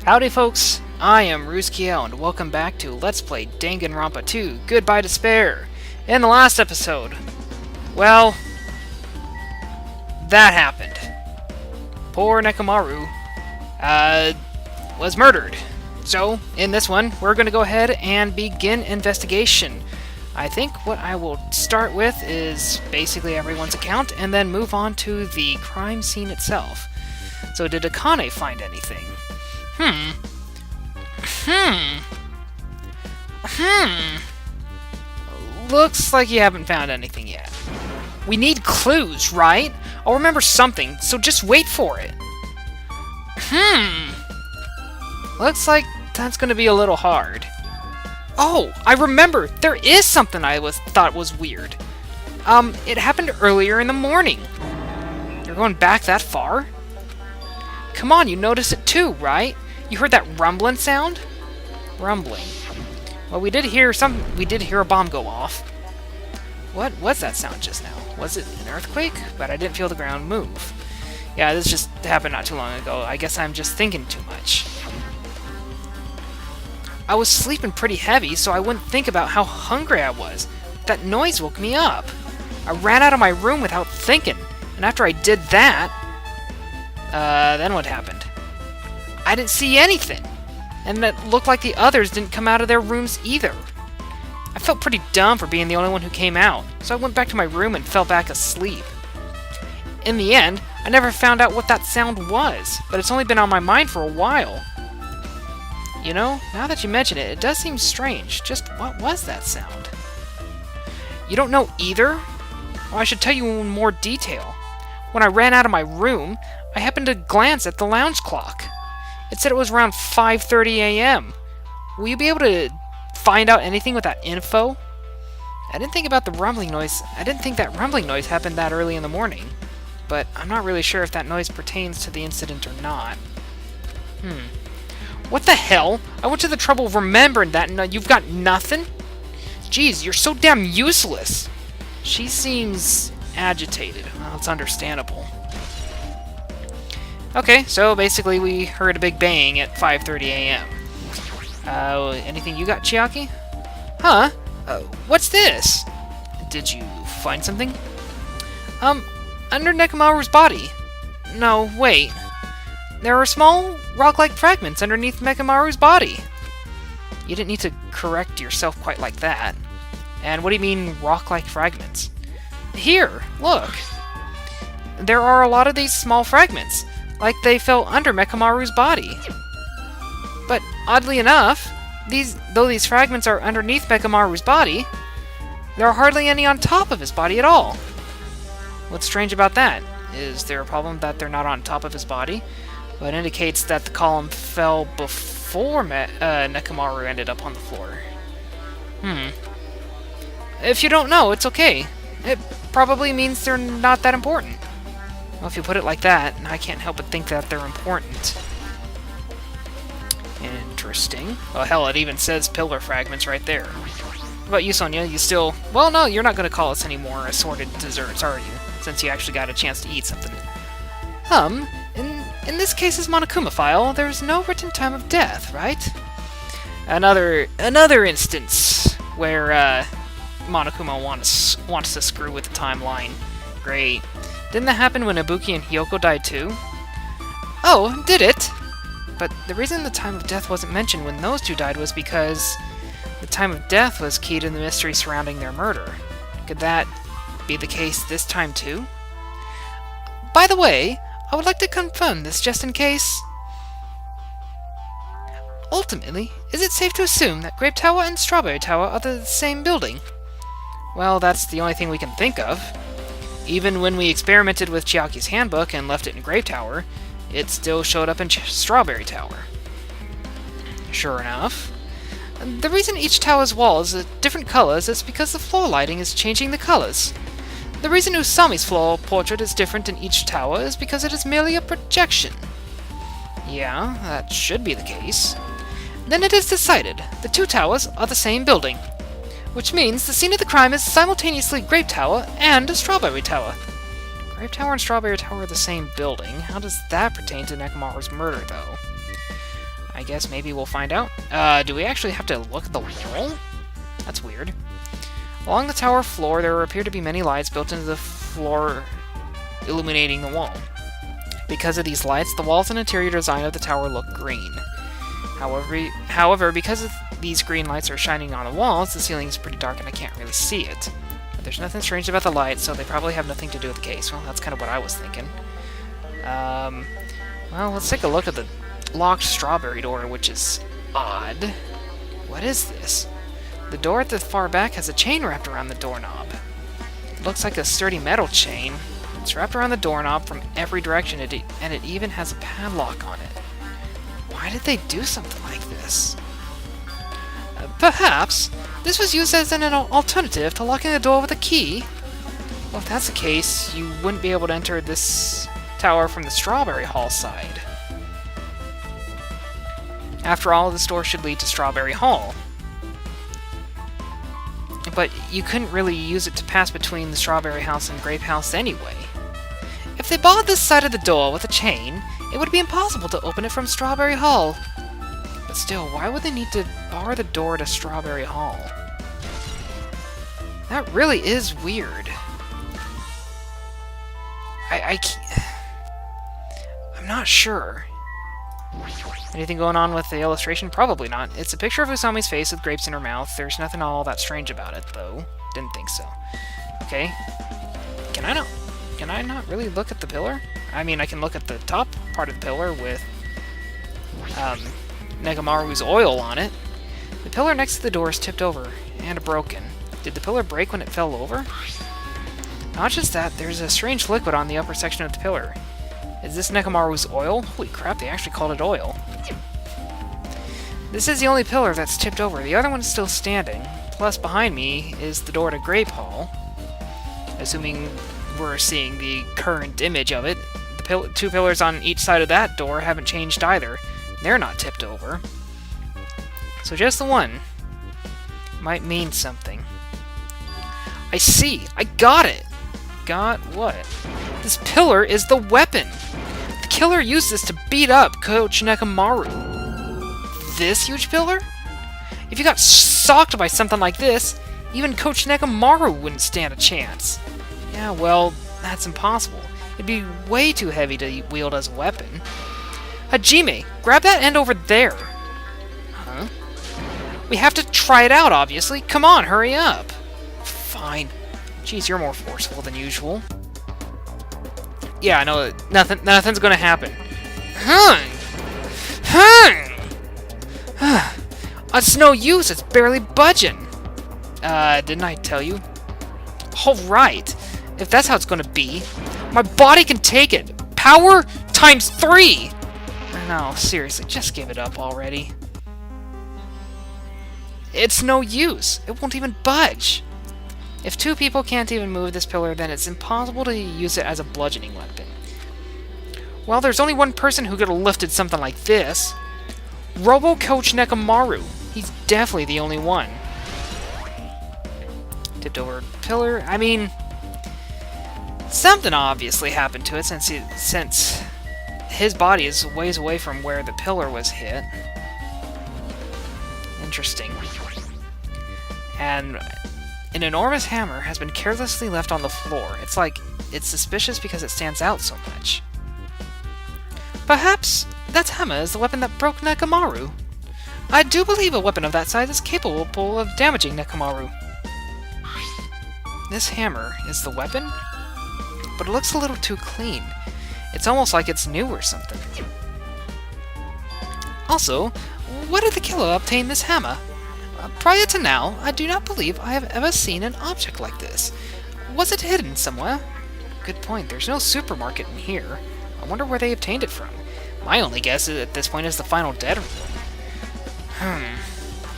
Howdy folks, I am Ruzkiel and welcome back to Let's Play Danganronpa 2, Goodbye Despair. In the last episode, well, that happened. Poor Nekomaru, was murdered. So, in this one, we're going to go ahead and begin investigation. I think what I will start with is basically everyone's account and then move on to the crime scene itself. So did Akane find anything? Looks like you haven't found anything yet. We need clues, right? I'll remember something, so just wait for it. Looks like that's gonna be a little hard. Oh, I remember! There is something I thought was weird. It happened earlier in the morning. You're going back that far? Come on, you noticed it too, right? You heard that rumbling sound? Rumbling. Well, we did hear a bomb go off. What was that sound just now? Was it an earthquake? But I didn't feel the ground move. Yeah, this just happened not too long ago. I guess I'm just thinking too much. I was sleeping pretty heavy, so I wouldn't think about how hungry I was. That noise woke me up. I ran out of my room without thinking, and after I did that, then what happened? I didn't see anything, and it looked like the others didn't come out of their rooms either. I felt pretty dumb for being the only one who came out, so I went back to my room and fell back asleep. In the end, I never found out what that sound was, but it's only been on my mind for a while. You know, now that you mention it, it does seem strange. Just what was that sound? You don't know either? Well, I should tell you in more detail. When I ran out of my room, I happened to glance at the lounge clock. It said it was around 5:30 a.m. Will you be able to find out anything with that info? I didn't think about the rumbling noise. I didn't think that rumbling noise happened that early in the morning. But I'm not really sure if that noise pertains to the incident or not. What the hell? I went to the trouble of remembering that and you've got nothing? Jeez, you're so damn useless. She seems agitated. Well, it's understandable. Okay, so basically we heard a big bang at 5:30 a.m. Anything you got, Chiaki? Huh? What's this? Did you find something? Under Nekomaru's body. No, wait. There are small rock-like fragments underneath Nekomaru's body. You didn't need to correct yourself quite like that. And what do you mean, rock-like fragments? Here, look. There are a lot of these small fragments, like they fell under Nekomaru's body. But oddly enough, though these fragments are underneath Nekomaru's body, there are hardly any on top of his body at all. What's strange about that? Is there a problem that they're not on top of his body? Well, it indicates that the column fell before Nekomaru ended up on the floor. If you don't know, it's okay. It probably means they're not that important. Well, if you put it like that, I can't help but think that they're important. Interesting. Well, hell, it even says pillar fragments right there. What about you, Sonia? You still... Well, no, you're not going to call us any more assorted desserts, are you? Since you actually got a chance to eat something. In this case's Monokuma file, there's no written time of death, right? Another instance where, Monokuma wants to screw with the timeline. Great. Didn't that happen when Ibuki and Hiyoko died too? Oh, did it? But the reason the time of death wasn't mentioned when those two died was because the time of death was key to the mystery surrounding their murder. Could that be the case this time too? By the way, I would like to confirm this just in case. Ultimately, is it safe to assume that Grape Tower and Strawberry Tower are the same building? Well, that's the only thing we can think of. Even when we experimented with Chiaki's handbook and left it in Grape Tower, it still showed up in Strawberry Tower. Sure enough. The reason each tower's walls are different colors is because the floor lighting is changing the colors. The reason Usami's floor portrait is different in each tower is because it is merely a projection. Yeah, that should be the case. Then it is decided. The two towers are the same building. Which means the scene of the crime is simultaneously Grape Tower and a Strawberry Tower. Grape Tower and Strawberry Tower are the same building. How does that pertain to Nekomaru's murder, though? I guess maybe we'll find out. Do we actually have to look at the wall? That's weird. Along the tower floor, there appear to be many lights built into the floor, illuminating the wall. Because of these lights, the walls and interior design of the tower look green. However, because of these green lights are shining on the walls, the ceiling is pretty dark and I can't really see it. But there's nothing strange about the lights, so they probably have nothing to do with the case. Well, that's kind of what I was thinking. Well, let's take a look at the locked strawberry door, which is odd. What is this? The door at the far back has a chain wrapped around the doorknob. It looks like a sturdy metal chain. It's wrapped around the doorknob from every direction, and it even has a padlock on it. Why did they do something like this? Perhaps this was used as an alternative to locking the door with a key. Well, if that's the case, you wouldn't be able to enter this tower from the Strawberry Hall side. After all, this door should lead to Strawberry Hall. But you couldn't really use it to pass between the Strawberry House and Grape House anyway. If they barred this side of the door with a chain, it would be impossible to open it from Strawberry Hall. But still, why would they need to bar the door to Strawberry Hall? That really is weird. I'm not sure. Anything going on with the illustration? Probably not. It's a picture of Usami's face with grapes in her mouth. There's nothing all that strange about it, though. Didn't think so. Okay. Can I not really look at the pillar? I mean, I can look at the top part of the pillar with Nekomaru's oil on it. The pillar next to the door is tipped over and broken. Did the pillar break when it fell over? Not just that, there's a strange liquid on the upper section of the pillar. Is this Nekomaru's oil? Holy crap, they actually called it oil. This is the only pillar that's tipped over. The other one is still standing. Plus, behind me is the door to Grape Hall. Assuming we're seeing the current image of it. The two pillars on each side of that door haven't changed either. They're not tipped over. So just the one might mean something. I see! I got it! Got what? This pillar is the weapon! The killer used this to beat up Coach Nekomaru. This huge pillar? If you got socked by something like this, even Coach Nekomaru wouldn't stand a chance. Yeah, well, that's impossible. It'd be way too heavy to wield as a weapon. Hajime, grab that end over there! Huh? We have to try it out, obviously. Come on, hurry up! Fine. Jeez, you're more forceful than usual. Yeah, I know nothing's gonna happen. It's no use, it's barely budging. Didn't I tell you? Alright, if that's how it's gonna be. My body can take it! Power times 3! No, seriously, just give it up already. It's no use, it won't even budge. If two people can't even move this pillar, then it's impossible to use it as a bludgeoning weapon. Well, there's only one person who could have lifted something like this. Robo-Coach Nekomaru. He's definitely the only one. Tipped over pillar. I mean, something obviously happened to it since his body is ways away from where the pillar was hit. Interesting. And an enormous hammer has been carelessly left on the floor. It's suspicious because it stands out so much. Perhaps that hammer is the weapon that broke Nekomaru. I do believe a weapon of that size is capable of damaging Nekomaru. This hammer is the weapon? But it looks a little too clean. It's almost like it's new or something. Also, where did the killer obtain this hammer? Prior to now, I do not believe I have ever seen an object like this. Was it hidden somewhere? Good point, there's no supermarket in here. I wonder where they obtained it from. My only guess at this point is the final dead room.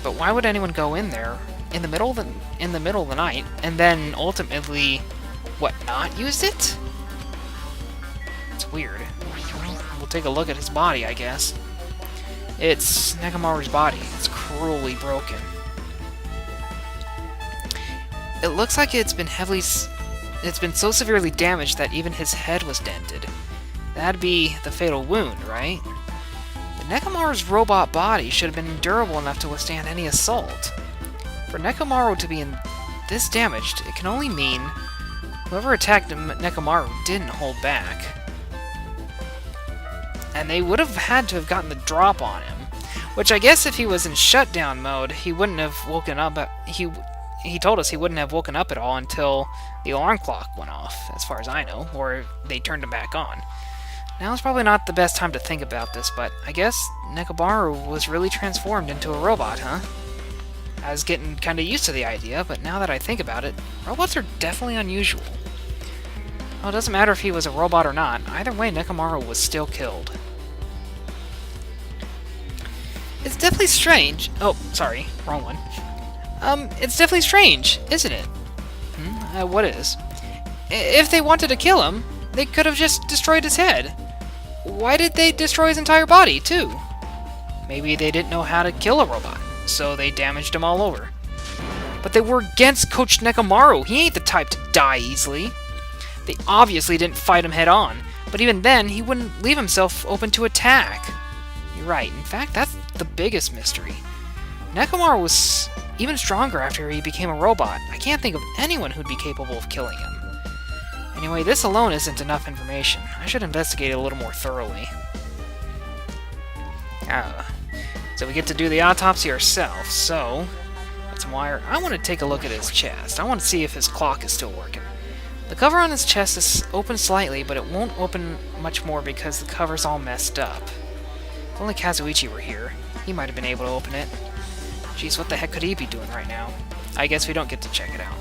But why would anyone go in there in the middle of the night and then ultimately, what, not use it? It's weird. Well, we'll take a look at his body, I guess. It's Nekomaru's body. It's cruelly broken. It looks like it's been so severely damaged that even his head was dented. That'd be the fatal wound, right? But Nekomaru's robot body should have been durable enough to withstand any assault. For Nekomaru to be this damaged, it can only mean whoever attacked Nekomaru didn't hold back. And they would have had to have gotten the drop on him. Which I guess if he was in shutdown mode, he wouldn't have woken up. He told us he wouldn't have woken up at all until the alarm clock went off, as far as I know, or they turned him back on. Now is probably not the best time to think about this, but I guess Nekomaru was really transformed into a robot, huh? I was getting kind of used to the idea, but now that I think about it, robots are definitely unusual. Well, it doesn't matter if he was a robot or not. Either way, Nekomaru was still killed. It's definitely strange. Oh, sorry. Wrong one. It's definitely strange, isn't it? What is? If they wanted to kill him, they could have just destroyed his head. Why did they destroy his entire body, too? Maybe they didn't know how to kill a robot, so they damaged him all over. But they were against Coach Nekomaru. He ain't the type to die easily. They obviously didn't fight him head-on, but even then, he wouldn't leave himself open to attack. You're right. In fact, that's the biggest mystery. Nekomaru was even stronger after he became a robot. I can't think of anyone who'd be capable of killing him. Anyway, this alone isn't enough information. I should investigate it a little more thoroughly. So we get to do the autopsy ourselves, so... That's some wire. I want to take a look at his chest. I want to see if his clock is still working. The cover on his chest is open slightly, but it won't open much more because the cover's all messed up. If only Kazuichi were here, he might have been able to open it. Jeez, what the heck could he be doing right now? I guess we don't get to check it out.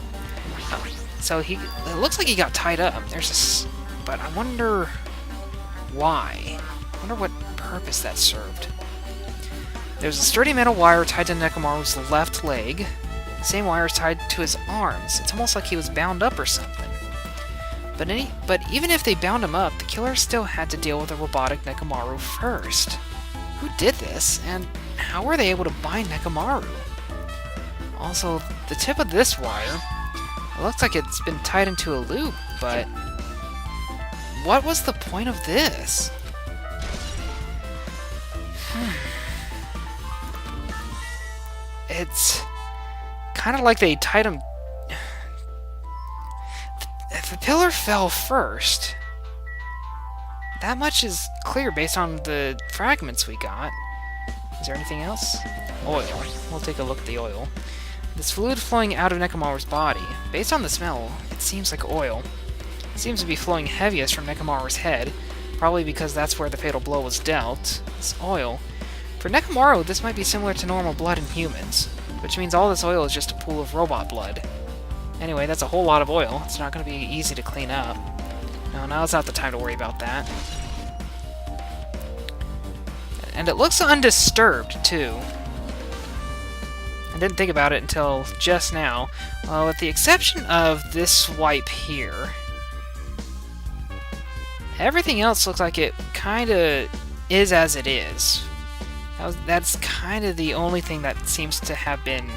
So it looks like he got tied up. But I wonder why. I wonder what purpose that served. There's a sturdy metal wire tied to Nekomaru's left leg. The same wire is tied to his arms. It's almost like he was bound up or something. But even if they bound him up, the killer still had to deal with a robotic Nekomaru first. Who did this, and how were they able to bind Nekomaru? Also, the tip of this wire, it looks like it's been tied into a loop, but what was the point of this? It's kind of like they tied him... If the pillar fell first, that much is clear based on the fragments we got. Is there anything else? Oil. We'll take a look at the oil. This fluid flowing out of Nekomaru's body. Based on the smell, it seems like oil. It seems to be flowing heaviest from Nekomaru's head, probably because that's where the fatal blow was dealt. It's oil. For Nekomaru, this might be similar to normal blood in humans, which means all this oil is just a pool of robot blood. Anyway, that's a whole lot of oil. It's not going to be easy to clean up. No, now's not the time to worry about that. And it looks undisturbed, too. I didn't think about it until just now. Well, with the exception of this wipe here, everything else looks like it kind of is as it is. That's kind of the only thing that seems to have been...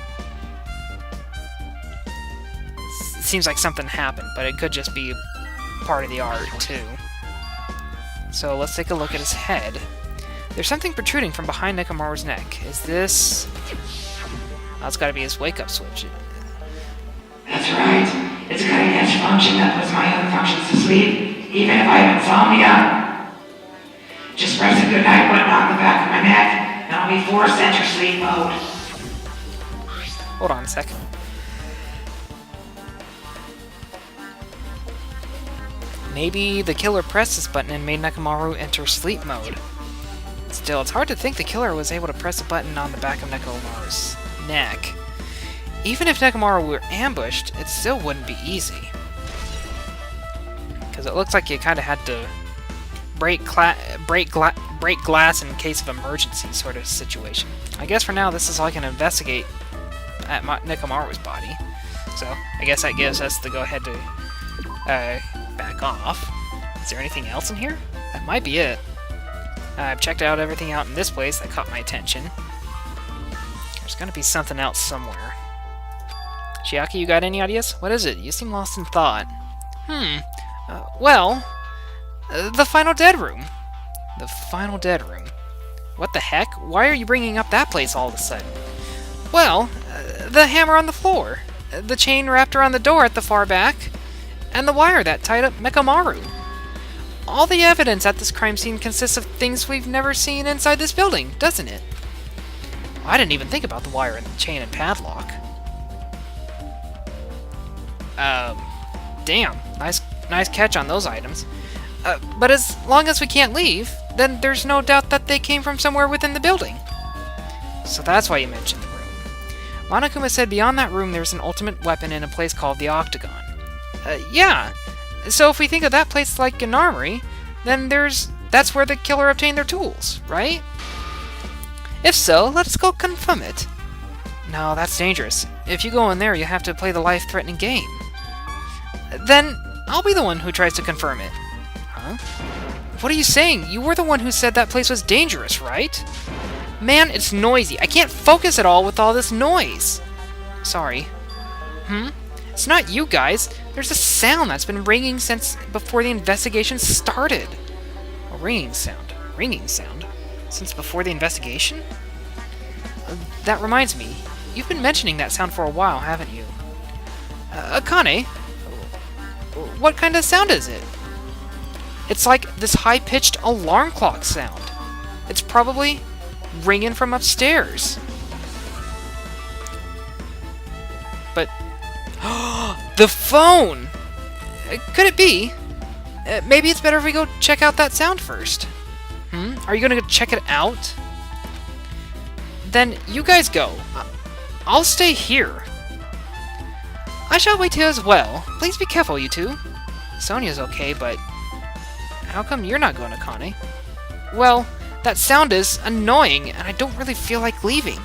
Seems like something happened, but it could just be part of the art, too. So let's take a look at his head. There's something protruding from behind Nekomaru's neck. Is this... Oh, it's gotta be his wake-up switch. That's right. It's a cutting-edge function that puts my other functions to sleep, even if I have insomnia. Just press a goodnight button on the back of my neck, and I'll be forced to enter sleep mode. Hold on a second. Maybe the killer pressed this button and made Nekomaru enter sleep mode. Still, it's hard to think the killer was able to press a button on the back of Nekomaru's neck. Even if Nekomaru were ambushed, it still wouldn't be easy. Because it looks like you kind of had to break glass in case of emergency sort of situation. I guess for now, this is all I can investigate at Nekomaru's body. So, I guess that gives us the go-ahead to back off. Is there anything else in here? That might be it. I've checked out everything out in this place that caught my attention. There's gonna be something else somewhere. Chiaki, you got any ideas? What is it? You seem lost in thought. The final dead room. The final dead room. What the heck? Why are you bringing up that place all of a sudden? Well, the hammer on the floor, the chain wrapped around the door at the far back, and the wire that tied up Mekamaru. All the evidence at this crime scene consists of things we've never seen inside this building, doesn't it? I didn't even think about the wire and the chain and padlock. Damn. Nice catch on those items. But as long as we can't leave, then there's no doubt that they came from somewhere within the building. So that's why you mentioned the room. Monokuma said beyond that room there's an ultimate weapon in a place called the Octagon. Yeah. So if we think of that place like an armory, then that's where the killer obtained their tools, right? If so, let us go confirm it. No, that's dangerous. If you go in there, you have to play the life-threatening game. Then, I'll be the one who tries to confirm it. Huh? What are you saying? You were the one who said that place was dangerous, right? Man, it's noisy. I can't focus at all with all this noise. Sorry. It's not you guys. There's a sound that's been ringing since before the investigation started. A ringing sound. Ringing sound? Since before the investigation? That reminds me. You've been mentioning that sound for a while, haven't you? Akane? What kind of sound is it? It's like this high-pitched alarm clock sound. It's probably ringing from upstairs. But... the phone! Could it be? Maybe it's better if we go check out that sound first. Are you gonna go check it out? Then you guys go. I'll stay here. I shall wait here as well. Please be careful, you two. Sonia's okay, but... how come you're not going to Akane? Well, that sound is annoying, and I don't really feel like leaving.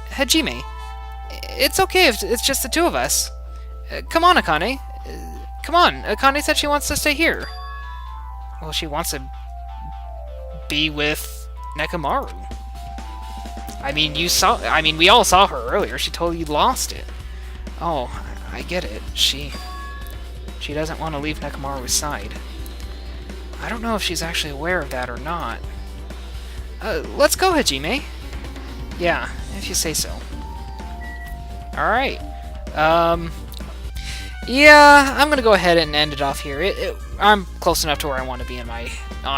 Hajime, it's okay if it's just the two of us. Come on, Akane. Come on, Akane said she wants to stay here. Well, she wants to be with Nekomaru. I mean, we all saw her earlier. She totally lost it. Oh, I get it. She doesn't want to leave Nekomaru's side. I don't know if she's actually aware of that or not. Let's go, Hajime. Yeah, if you say so. Alright. Yeah, I'm gonna go ahead and end it off here. I'm close enough to where I want to be on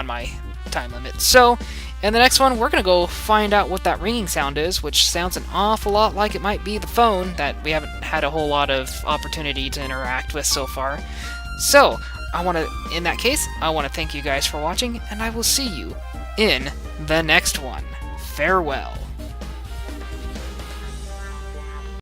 my time limit. So, in the next one, we're gonna go find out what that ringing sound is, which sounds an awful lot like it might be the phone that we haven't had a whole lot of opportunity to interact with so far. So, in that case, I want to thank you guys for watching, and I will see you in the next one. Farewell.